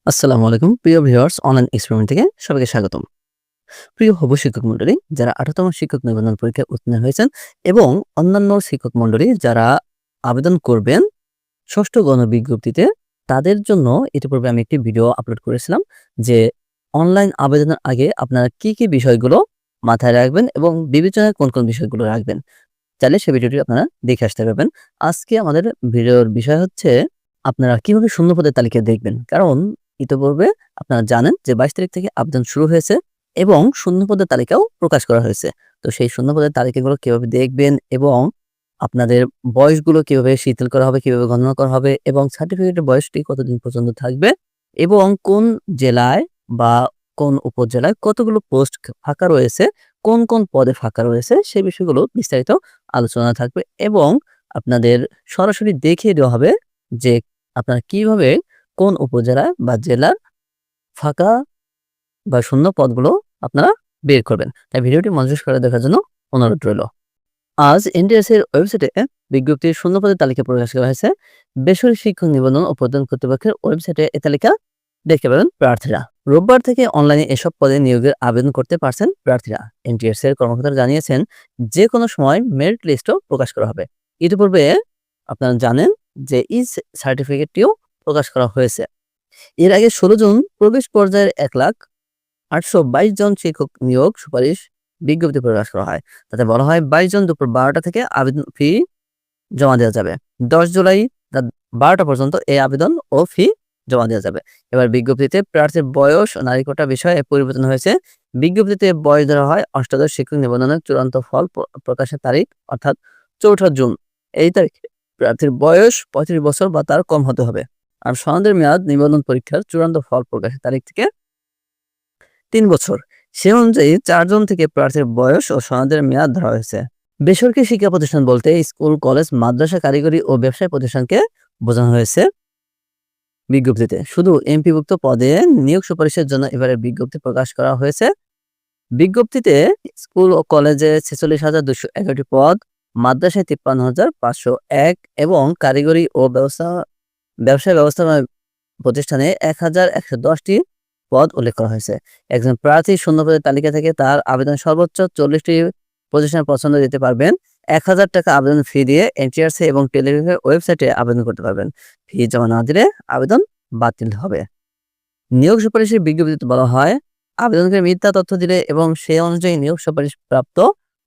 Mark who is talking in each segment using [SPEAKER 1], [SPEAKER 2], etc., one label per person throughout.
[SPEAKER 1] আসসালামু আলাইকুম প্রিয় ভিউয়ার্স অনলাইন এক্সপেরিমেন্ট থেকে সবাইকে স্বাগতম। প্রিয় হবু শিক্ষক মণ্ডলী যারা 18তম শিক্ষক নিবন্ধন পরীক্ষায় উত্তীর্ণ হয়েছেন এবং অন্যান্য শিক্ষক মণ্ডলী যারা আবেদন করবেন ষষ্ঠ গণবিজ্ঞপ্তিতে তাদের জন্য ইতিপূর্বে আমি একটি ভিডিও আপলোড করেছিলাম যে অনলাইন আবেদনের আগে আপনারা কি বিষয়গুলো মাথায় রাখবেন এবং বিবেচনায় কোন বিষয়গুলো রাখবেন। চাইলে সেই ভিডিওটি আপনারা দেখে আসতে পারবেন। আজকে আমাদের ভিডিওর বিষয় হচ্ছে আপনারা কিভাবে শূন্যপদের তালিকা দেখবেন। কারণ ইতিপূর্বে আপনারা জানেন যে ২২ তারিখ থেকে আবেদন শুরু হয়েছে এবং শূন্যপদের তালিকাও প্রকাশ করা হয়েছে। তো সেই শূন্যপদের তালিকাগুলো কিভাবে দেখবেন এবং আপনাদের বয়সগুলো কিভাবে শিথিল করা হবে, কিভাবে গণনা করা হবে এবং সার্টিফিকেটের বয়সটি কতদিন পর্যন্ত থাকবে এবং কোন জেলায় বা কোন উপজেলায় কতগুলো পোস্ট ফাঁকা রয়েছে, কোন পদে ফাঁকা রয়েছে সেই বিষয়গুলো বিস্তারিত আলোচনা থাকবে এবং আপনাদের সরাসরি দেখিয়ে দেওয়া হবে যে আপনারা কিভাবে কোন উপজেলা বা জেলার ফাঁকা বা শূন্য পদগুলো আপনারা বের করবেন। তাই ভিডিওটি মনোযোগ সহকারে দেখার জন্য অনুরোধ রইল। আজ এনটিআরসি এর ওয়েবসাইটে বিজ্ঞপ্তির শূন্য পদের তালিকা প্রকাশ করা হয়েছে। বেসরকারি শিক্ষক নিবন্ধন ও প্রদান কর্তৃপক্ষের ওয়েবসাইটে এ তালিকা দেখতে পাবেন প্রার্থীরা। রোববার থেকে অনলাইনে এসব পদে নিয়োগের আবেদন করতে পারছেন প্রার্থীরা। এনটিআরসি এর কর্মকর্তারা জানিয়েছেন যে কোনো সময় মেরিট লিস্টও প্রকাশ করা হবে। ইতিপূর্বে আপনারা জানেন যে সার্টিফিকেটটিও প্রকাশ করা হয়েছে। এর আগে ১৬ জুন প্রবেশ পর্যায়ের ১,৮২২ জন শিক্ষক নিয়োগ সুপারিশ বিজ্ঞপ্তি প্রকাশ করা হয়। তাতে বলা হয় ২২ জন দুপুর ১২টা থেকে আবেদন ফি জমা দেওয়া যাবে। ১০ জুলাই রাত ১২টা পর্যন্ত এই আবেদন ও ফি জমা দেওয়া যাবে। এবার বিজ্ঞপ্তিতে প্রার্থীর বয়স ও নারী কোটা বিষয়ে পরিবর্তন হয়েছে। বিজ্ঞপ্তিতে বয়স ধরা হয় অষ্টাদশ শিক্ষক নিবন্ধনের চূড়ান্ত ফল প্রকাশের তারিখ অর্থাৎ ৪ঠা জুন। এই তারিখে প্রার্থীর বয়স ৩৫ বছর বা তার কম হতে হবে। আর সনদের মেয়াদ নিবন্ধন পরীক্ষার চূড়ান্ত ফল প্রকাশের তারিখ থেকে ৩ বছর। সে অনুযায়ী ৪ জন থেকে প্রার্থীর বয়স ও সনদের মেয়াদ ধরা হয়েছে। বেসরকারি শিক্ষা প্রতিষ্ঠান বলতে স্কুল, কলেজ, মাদ্রাসা, কারিগরি ও ব্যবসায় প্রতিষ্ঠানকে বোঝানো হয়েছে বিজ্ঞপ্তিতে। শুধু এমপিভুক্ত পদে নিয়োগ সুপারিশের জন্য এবারে বিজ্ঞপ্তি প্রকাশ করা হয়েছে। বিজ্ঞপ্তিতে স্কুল ও কলেজে ৪৬,২১১টি পদ, মাদ্রাসায় ৫৩,৫০১ এবং কারিগরি ও ব্যবসায় ব্যবস্থাপনা প্রতিষ্ঠানে ১,১১০টি পদ উল্লেখ করা হয়েছে। একজন প্রার্থী শূন্যপদের তালিকা থেকে তার আবেদন সর্বোচ্চ ৪০টি প্রতিষ্ঠান পছন্দ দিতে পারবেন। ৳১,০০০ আবেদন ফি দিয়ে এনটিআরসি এবং টেলিটকের ওয়েবসাইটে আবেদন করতে পারবেন। ফি জমা না দিলে আবেদন বাতিল হবে। নিয়োগ সুপারিশের বিজ্ঞপ্তিতে বলা হয়, আবেদনকারী মিথ্যা তথ্য দিলে এবং সে অনুযায়ী নিয়োগ সুপারিশ প্রাপ্ত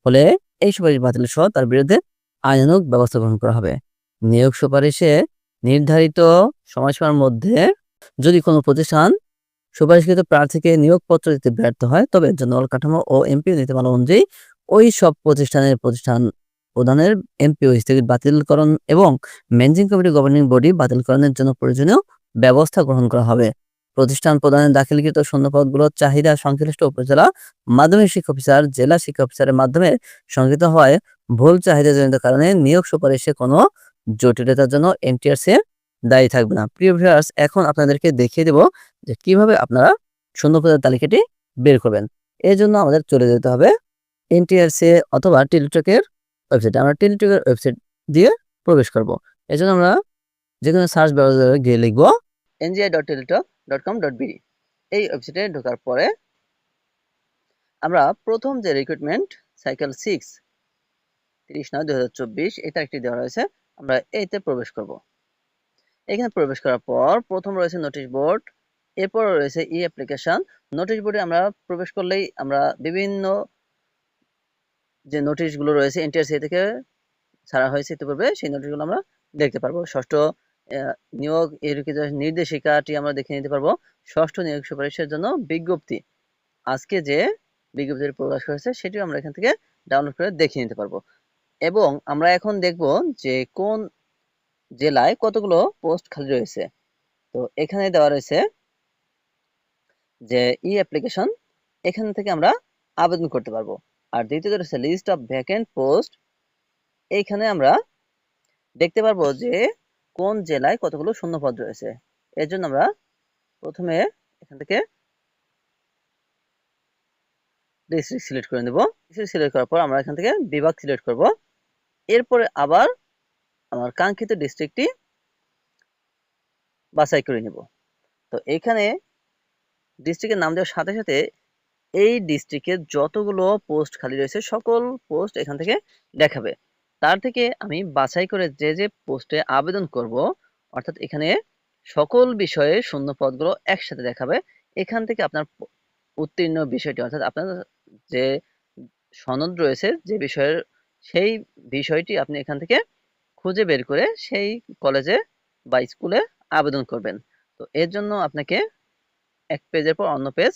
[SPEAKER 1] হলে এই সুপারিশ বাতিল সহ তার বিরুদ্ধে আইনানুগ ব্যবস্থা গ্রহণ করা হবে। নিয়োগ সুপারিশে নির্ধারিত সময়সীমার মধ্যে যদি কোনো প্রতিষ্ঠান সুপারিশকৃত প্রার্থীকে নিয়োগপত্র দিতে ব্যর্থ হয় তবে জনবল কাঠামো ও এমপিও নীতিমালা অনুযায়ী ওই সব প্রতিষ্ঠান প্রধানের এমপিও স্থগিত বাতিলকরণ এবং ম্যানেজিং কমিটি গভর্নিং বডি বাতিলকরণের জন্য প্রয়োজনীয় ব্যবস্থা গ্রহণ করা হবে। প্রতিষ্ঠান প্রদানের দাখিলকৃত শূন্যপদগুলোর চাহিদা সংশ্লিষ্ট উপজেলা মাধ্যমিক শিক্ষা অফিসার, জেলা শিক্ষা অফিসারের মাধ্যমে সংগৃহীত হওয়ায় ভুল চাহিদাজনিত কারণে নিয়োগ সুপারিশে কোনো জটিলতার জন্য এনটিআরসি দায়ী থাকবে না। প্রিয় ভিউয়ার্স, এখন আপনাদেরকে দেখিয়ে দেব যে কিভাবে আপনারা শূন্যপদের তালিকাটি বের করবেন। এর জন্য আমাদের চলে যেতে হবে এনটিআরসি অথবা টেলিটকের ওয়েবসাইটে। আমরা টেলিটকের ওয়েবসাইট দিয়ে প্রবেশ করব। এজন্য আমরা যেকোনো সার্চ ব্রাউজারে গিয়ে লিখব ngi.teletalk.com.bd। এই ওয়েবসাইটে ঢোকার পরে আমরা প্রথম যে রিক্রুটমেন্ট সাইকেল 6 30/9/2024 এই তারিখটি দেওয়া রয়েছে, আমরা এইতে প্রবেশ করব। এখানে প্রবেশ করার পর প্রথম রয়েছে নোটিশ বোর্ড, এরপর রয়েছে ই অ্যাপ্লিকেশন। নোটিশ বোর্ডে আমরা প্রবেশ করলেই আমরা বিভিন্ন যে নোটিশগুলো রয়েছে এনটিআরসি থেকে ছাড়া হয়েছে ইতিপূর্বে সেই নোটিশগুলো আমরা দেখতে পারবো। ষষ্ঠ নিয়োগ নির্দেশিকাটি আমরা দেখে নিতে পারবো। ষষ্ঠ নিয়োগ সুপারিশের জন্য বিজ্ঞপ্তি, আজকে যে বিজ্ঞপ্তি প্রকাশ করেছে সেটিও আমরা এখান থেকে ডাউনলোড করে দেখে নিতে পারবো। এবং আমরা এখন দেখব যে কোন জেলায় কতগুলো পোস্ট খালি রয়েছে। তো এখানে দেওয়া রয়েছে যে ই অ্যাপ্লিকেশন, এখান থেকে আমরা আবেদন করতে পারবো। আর দ্বিতীয়ত রয়েছে লিস্ট অফ ভ্যাকেন্ট পোস্ট, এইখানে আমরা দেখতে পারবো যে কোন জেলায় কতগুলো শূন্য পদ রয়েছে। এর জন্য আমরা প্রথমে এখান থেকে ডিস্ট্রিক্ট সিলেক্ট করে নেব। ডিস্ট্রিক্ট সিলেক্ট করার পর আমরা এখান থেকে বিভাগ সিলেক্ট করব। এরপরে আবার আমার কাঙ্ক্ষিত ডিস্ট্রিক্টটি বাছাই করে নেব। তো এখানে ডিস্ট্রিক্টের নাম দেওয়ার সাথে সাথে এই ডিস্ট্রিক্টে যতগুলো পোস্ট খালি রয়েছে সকল পোস্ট এখান থেকে দেখাবে। তার থেকে আমি বাছাই করে যে যে পোস্টে আবেদন করব, অর্থাৎ এখানে সকল বিষয়ে শূন্য পদগুলো একসাথে দেখাবে। এখান থেকে আপনার উত্তীর্ণ বিষয়টি, অর্থাৎ আপনার যে সনদ রয়েছে যে বিষয়ের, সেই বিষয়টি আপনি এখান থেকে খুঁজে বের করে সেই কলেজে বা স্কুলে আবেদন করবেন। তো এর জন্য আপনাকে এক পেজের পর অন্য পেজ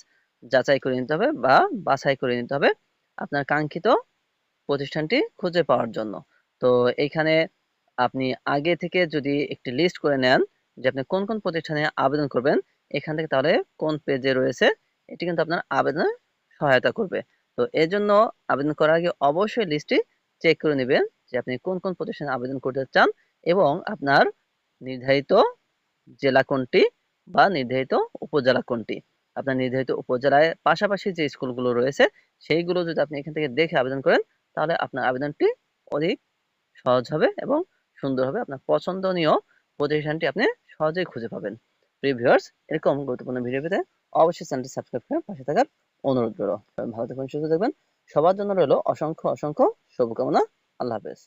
[SPEAKER 1] যাচাই করে নিতে হবে বা বাছাই করে নিতে হবে আপনার কাঙ্ক্ষিত প্রতিষ্ঠানটি খুঁজে পাওয়ার জন্য। তো এইখানে আপনি আগে থেকে যদি একটি লিস্ট করে নেন যে আপনি কোন কোন প্রতিষ্ঠানে আবেদন করবেন, এখান থেকে তাহলে কোন পেজে রয়েছে এটি কিন্তু আপনার আবেদনে সহায়তা করবে। তো এর জন্য আবেদন করার আগে অবশ্যই লিস্টটি চেক করে নেবেন যে আপনি কোন কোন প্রতিষ্ঠানে আবেদন করতে চান এবং আপনার নির্ধারিত জেলা কোনটি বা নির্ধারিত উপজেলা কোনটি। আপনার নির্ধারিত উপজেলায় পাশাপাশি যে স্কুলগুলো রয়েছে সেইগুলো যদি আপনি এখান থেকে দেখে আবেদন করেন তাহলে আপনার আবেদনটি অধিক সহজ হবে এবং সুন্দর হবে। আপনার পছন্দনীয় প্রতিষ্ঠানটি আপনি সহজেই খুঁজে পাবেন। প্রিয় ভিউয়ার্স, এরকম গুরুত্বপূর্ণ ভিডিও পেতে অবশ্যই চ্যানেলটি সাবস্ক্রাইব করে পাশে থাকার অনুরোধ রইল। সবাই ভালো থাকবেন, সুস্থ থাকবেন। সবার জন্য রইল অসংখ্য অসংখ্য শুভকামনা। আল্লাহ হাফেজ।